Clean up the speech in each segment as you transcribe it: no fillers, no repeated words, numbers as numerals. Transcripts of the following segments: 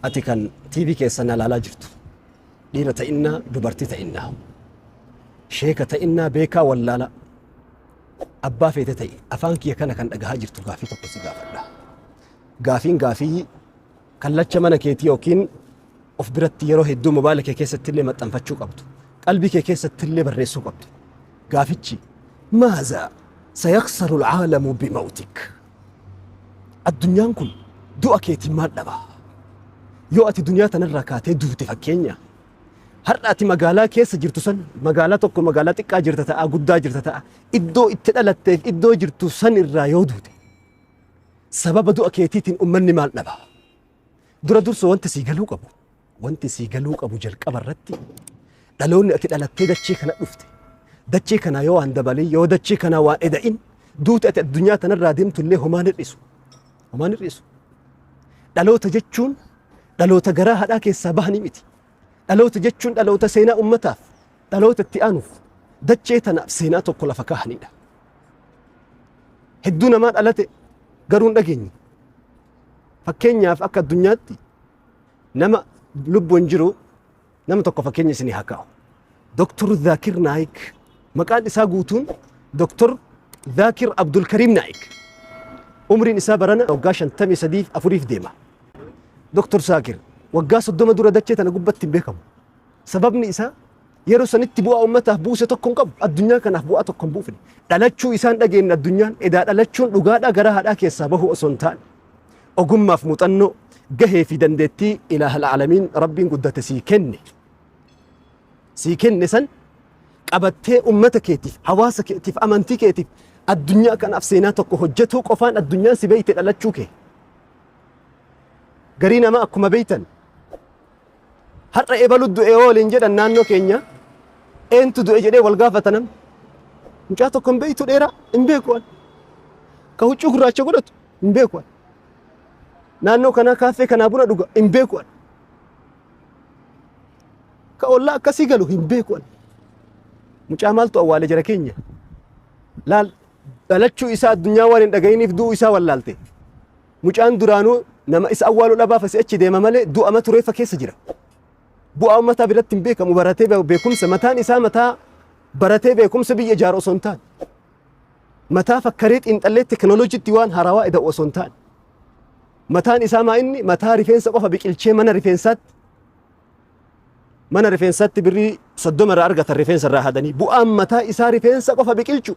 ati kan TV keessan ilaalaa jirtu dhiira ta'innaa dubartii ta'innaa sheeka ta'innaa beekaa wallaala abbaa feete ta'i afaan kiyya kana kan dhagahaa jirtu gaafii tokko si gaafadha. Gaafiin gaafii kallacha mana keetii yookiin of biratti yeroo hedduu mobaayila kee keessatti illee maxxanfachuu qabdu, qalbii kee keessatti illee barreessuu qabdu. Gaafichi maaza sayaksaru alcaalamu bimawtik, addunyaan kun du'a keetiin maal dhaba? Yoo ati dunyaa tanarraa kaatee duute fakkeenya har'a ati magaalaa keessa jirtu san magaalaa tokko magaalaa xiqqaa jirta ta'a guddaa jirta ta'a iddoo itti dhalatteef iddoo jirtu san irraa yoo duute sababa du'a keetiitiin ummanni maal dhaba? Dura dursa wanti sii galuu qabu jalqaba irratti dhaloonni ati dhalattee dachee kana dhufte dachee kana yoo waan dabalii yoo dachee kana waan eda'in duute ati addunyaa tanarraa deemtu illee homaan hir'isu. Dhaloota jechuun dhaloota garaa hadhaa keessaa bahanii miti. Dhaloota jechuun dhaloota seenaa ummataaf dhaloota itti aanuuf dachee tanaaf seenaa tokko lafa kaahanidha. Hedduu namaa dhalate garuu hin dhageenye. Fakkeenyaaf akka addunyaatti nama lubbuun jiru nama tokko fakkeenya isinii haa kaa'u. Doktor Zaakir Naayik maqaan isaa guutuun Doktor Zaakir Abdulkariim Naayik. Umriin isaa barana waggaa 53 deema. Doktor Zaakir waggaa 30 dura dachee tana gubbatti hin beekamu. Sababni isaa yeroo sanitti bu'aa ummataaf buuse tokko hin qabu. Addunyaa kanaaf bu'aa tokko hin buufne. Dhalachuu isaan dhageenye addunyaan edaa dhalachuun dhugaadhaa garaa hadhaa keessaa bahu osoo hin taane. Ogummaaf muuxannoo gahee fi dandeettii ilaahal aalamiin rabbiin guddate sii kenne. Sii kenne san qabattee ummata keetiif, hawaasa keetiif, amantii keetiif addunyaa kanaaf seenaa tokko hojjetuu qofaan addunyaan si beeyte dhalachuu kee. Garii namaa akkuma beeytan har'a ebalu du'e waliin jedhan naannoo keenya eentu du'e jedhee wal gaafata namni. Mucaa tokko hin beeytu dheeraa hin beeku. Ka huccuu gurraacha godhatu hin beeku. Naannoo kanaa kaaffee kanaa buna dhuga hin beeku. Ka ollaa akkasii galu hin beeku. Mucaa maaltu awwaale jara keenya? Laal dhalachuu isaa addunyaa waan hin dhagayiniif du'uu isaa wallaalte. Mucaan duraanuu nama isa awwaaluu dhabaaf asii achi deema malee du'a matu reeffa keessa jira. Bu'aa ummataa biratti hin beekamu baratee beekumsa mataan isaa mataa baratee beekumsa biyya ijaaru osoo hin taane. Mataa fakkaree xiinxallee teknooloojiitti waan haarawaa eda'u osoo hin taane. Mataan isaa maa inni mataa rifeensa qofa biqilchee mana rifeensaatti birrii 30 irraa argatan rifeensa irraa hadanii bu'aan mataa isaa rifeensa qofa biqilchu.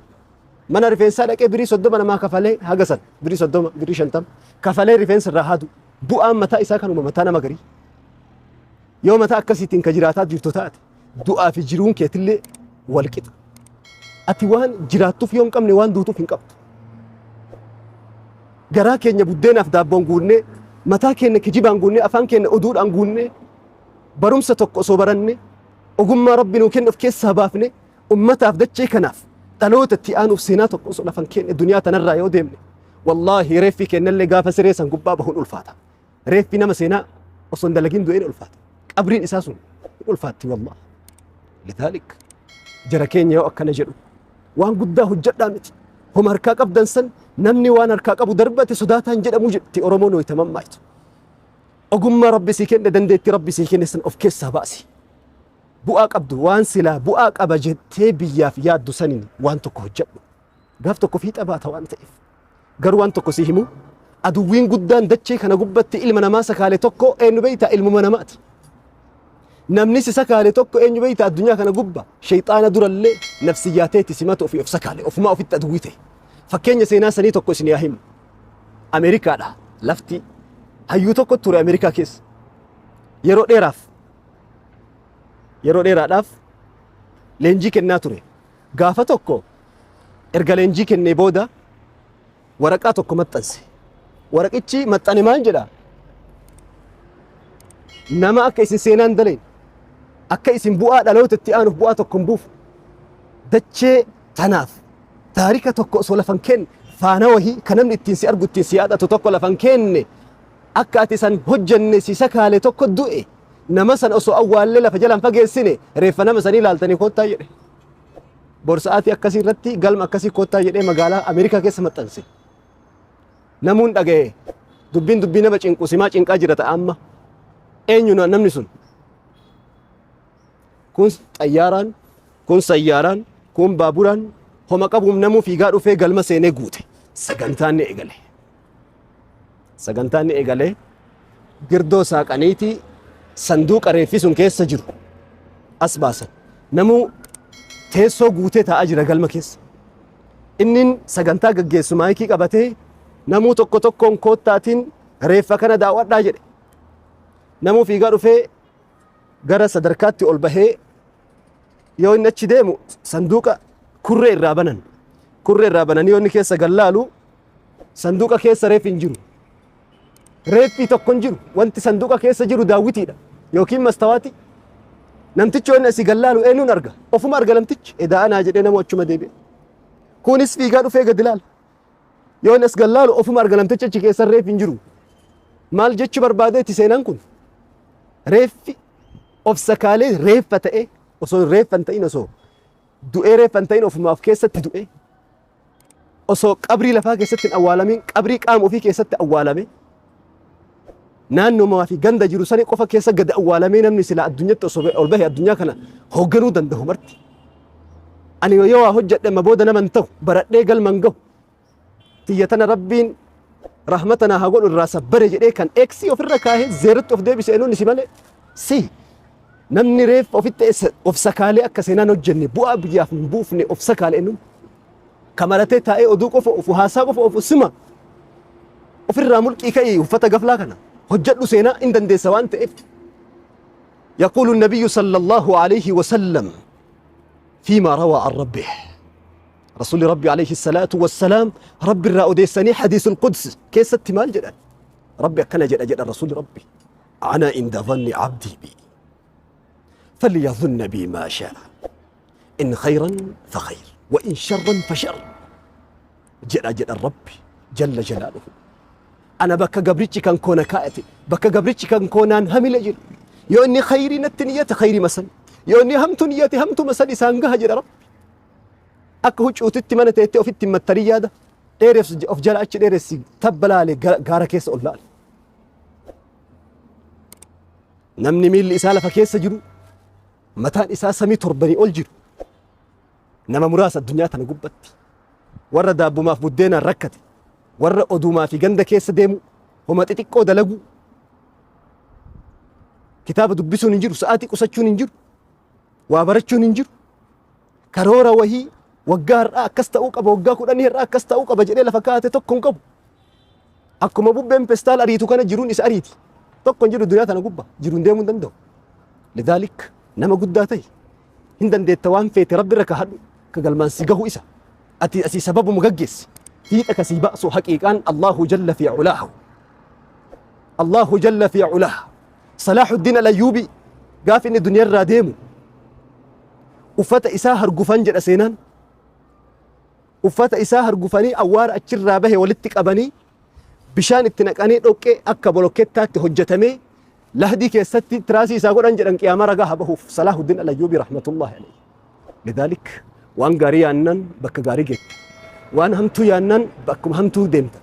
Mana rifeensaa dhaqee birrii 30 namaa kafalee hagasan birrii 30 birrii 50 kafalee rifeensa irraa hadu bu'aan mataa isaa kanuma mataa nama garii. Yoo mataa akkasiitiin ka jiraataa jirtu taate du'aa fi jiruun keetillee wal qixa. Ati waan jiraattuuf yoo hin qabne waan duutuuf hin qabdu. Garaa keenya buddeenaaf daabboon guunnee mataa keenya kijibaan guunnee afaan keenya oduudhaan guunnee barumsa tokko osoo baranne ogummaa rabbi nuu kennuuf keessaa baafne ummataaf dachee kanaaf dhaloota itti aanuuf seenaa tokko osoo lafan keenya duniyaa tanarraa yoo deemne wallaahi reeffi kennallee gaafa siree san gubbaa bahuun ulfaata. Reeffi nama seenaa osoo hin dalagin du'een ulfaata. Qabriin isaa sun ulfaatti wallaahi. Lidhaalik jara keenya yoo akkana jedhu waan guddaa hojjedhaa miti. Homa harkaa qabdan san namni waan harkaa qabu darbate sodaataan jedhamu jetti Oromoon hoyta mammaayitu. Ogummaa rabbi sii kenne dandeetti rabbi sii kenne san of keessaa baasi. Bu'aa qabdu waan silaa bu'aa qaba jettee biyyaaf yaaddu saniin waan tokko hojjedhu. Gaaf tokko fiixa baata waan ta'eef. Garuu waan tokko sii himu aduwwiin guddaan dachee kana gubbatti ilma namaa sakaale tokko eenyu beeyta ilmuma namaati. Namni si sakaale tokko eenyu beeyta addunyaa kana gubba shayxaana durallee nafsiyyaateetti simatu ofii of sakaale ofumaa ofitti aduwwii ta'e. Fakkeenya seenaa sanii tokko isin yaa himu. Ameerikaadha lafti hayyuu tokko ture Ameerikaa keessa. Yeroo dheeraadhaaf leenjii kennaa ture. Gaafa tokko erga leenjii kennee booda waraqaa tokko maxxanse. Waraqichi maxxane maal jedha? Nama akka isin seenaan daleen akka isin bu'aa dhaloota itti aanuuf bu'aa tokko hin buufu. Dachee tanaaf taarika tokko osoo lafan kenne faana wahii kan namni ittiin si argu ittiin si yaadatu tokko lafan kenne akka ati san hojjenne si sakaale tokko du'e nama san osoo awwaallee lafa jalaan fageessine reeffa nama sanii ilaaltanii koottaa jedhe. Borsa'aatii akkasii irratti galma akkasii koottaa jedhee magaalaa Ameerikaa keessa maxxanse. Namuun dhaga'e dubbiin dubbii nama cinqu simaa cinqaa jira ta'a amma. eenyuna namni sun kun xayyaaraan kun sayyaaraan kun baaburaan homa qabuun namuu fiigaa dhufee galma seenee guute sagantaan ni eegale. Sagantaan ni eegale girdoo saaqaniiti sanduuqa reeffi sun keessa jiru as baasan namuu teessoo guutee taa'aa jira galma keessa. Innin sagantaa gaggeessu maayikii qabatee namuu tokko tokkoon koottaatiin reeffa kana daawwadhaa jedhe. Namuu fiigaa dhufee gara sadarkaatti ol bahee yoo inni achi deemu sanduuqa kurree irraa banan. Kurree irraa bananii yoo inni keessa gallaalu sanduuqa keessa reeffi hin jiru. Reeffi tokko hin jiru. Wanti sanduuqa keessa jiru daawwitiidha yookiin mastawaati. Namtichi yoo inni asii gallaalu eenyuun arga? Ofuma arga namtichi. Eda'anaa jedhee nama achuma deebi'e. Kunis fiigaa dhufee gad ilaala. Yoo inni as gallaalu ofuma arga namtichi achi keessa reeffi hin jiru. Maal jechuu barbaadeeti seenaan kun? Reeffi of sakaalee reeffa ta'e osoo reeffa hin ta'in osoo du'ee reeffa hin ta'in ofumaaf keessatti du'e osoo qabrii lafaa keessatti hin awwaalamin qabrii qaama ofii keessatti awwaalame naannomaa fi ganda jiru sani qofa keessa gad awwaalamee namni sila addunyaatti osoo ol bahe addunyaa kana hoogganuu danda'u marti. Ani yoo waa hojjedhe ma booda nama hin ta'u baradhee galma hin gahu tiyyatana rabbiin rahmatana haa godhu irraa sabbare jedhee kan eeksii ofirra kaahee zeeratti of deebise eenyuun si malee si namni reeffa ofitti of sakaalee akka seenaan hojjenne bu'aa biyyaaf hin buufne of sakaalee eenyuun kamaratee taa'ee oduu qofa of haasaa qofa of sima ofirraa mulqii ka'ii uffata gaflaa kana hojjedhu seenaa hin dandeessa waan ta'eef. يقول النبي صلى الله عليه وسلم فيما روى عن ربه رسول ربي عليه الصلاة والسلام رب الرأوديساني حديث القدس كيس التمال جدا ربي كان جدا جدا رسول ربي أنا عند ظن عبدي بي فليظن بي ما شاء إن خيرا فخير وإن شرا فشر جدا جدا ربي جل جلاله أنا بك قبرتي كان كونا كائتي بك قبرتي كان كونان همي لجل يو إني خيري نتنية خيري مثلا يو إني همت نيتي همت مثلا إسانقها جدا رب akka huccuutitti mana teettee ofitti mattarii yaada dheereef of jala achi dheeressi tabbalaale gaara keessa ol laale. Namni miilli isaa lafa keessa jiru mataan isaa samii torbanii ol jiru nama muraasa addunyaa tana gubbatti warra daabbumaaf buddeenaan rakkate warra oduumaa fi ganda keessa deemu homa xixiqqoo dalagu kitaaba dubbisuun hin jiru sa'aatii qusachuun hin jiru waa barachuun hin jiru karoora wahii waggaa har'aa akkas ta'uu qaba waggaa kudhanii har'aa akkas ta'uu qaba jedhee lafa kaa'ate tokko hin qabu. Akkuma bubbeen pestaal ariitu kana jiruun isa ariiti. Tokko hin jiru duniyaa tana gubba jiruun deemuu hin danda'u. Lidaalik nama guddaa ta'e hin dandeetta waan feete rabbi irra kaahadhu ka galmaan si gahu isa. Ati asii sababuma gaggeessi. Fiixa kasii ba'su haqiiqaan Allahu jalla fi culaahu. Allahu jalla fi culaahu. Salaaxuddiin Alayyuubi gaaf inni duniyaa irraa deemu uffata isaa hargufan jedha seenaan. Uffata isaa hargufanii awwaara achirraa bahe walitti qabanii bishaan itti naqanii dhoqqee akka bolokkeettaatti hojjetamee lahdii keessatti tiraasii isaa godhan jedhan qiyaama ragaa habahuuf Salaahuddin Alayyuubi rahmatullahi alayhi. Lidaalik waan gaarii yaannan bakka gaarii geetta. Waan hamtuu yaannan bakkuma hamtuu deemta.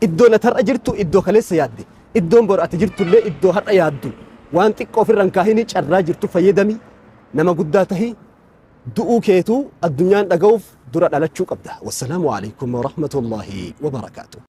Iddoo latarra jirtu iddoo kaleessa yaadde. Iddoon bor ati jirtullee iddoo har'a yaaddu. Waan xiqqoo ofirra hin kaahini carraa jirtu fayyadami nama guddaa tahii du'uu keetuu addunyaan dhaga'uuf dura dhalachuu qabda. Wassalaamu alaykum wa rahmatullahi wa barakaatuh.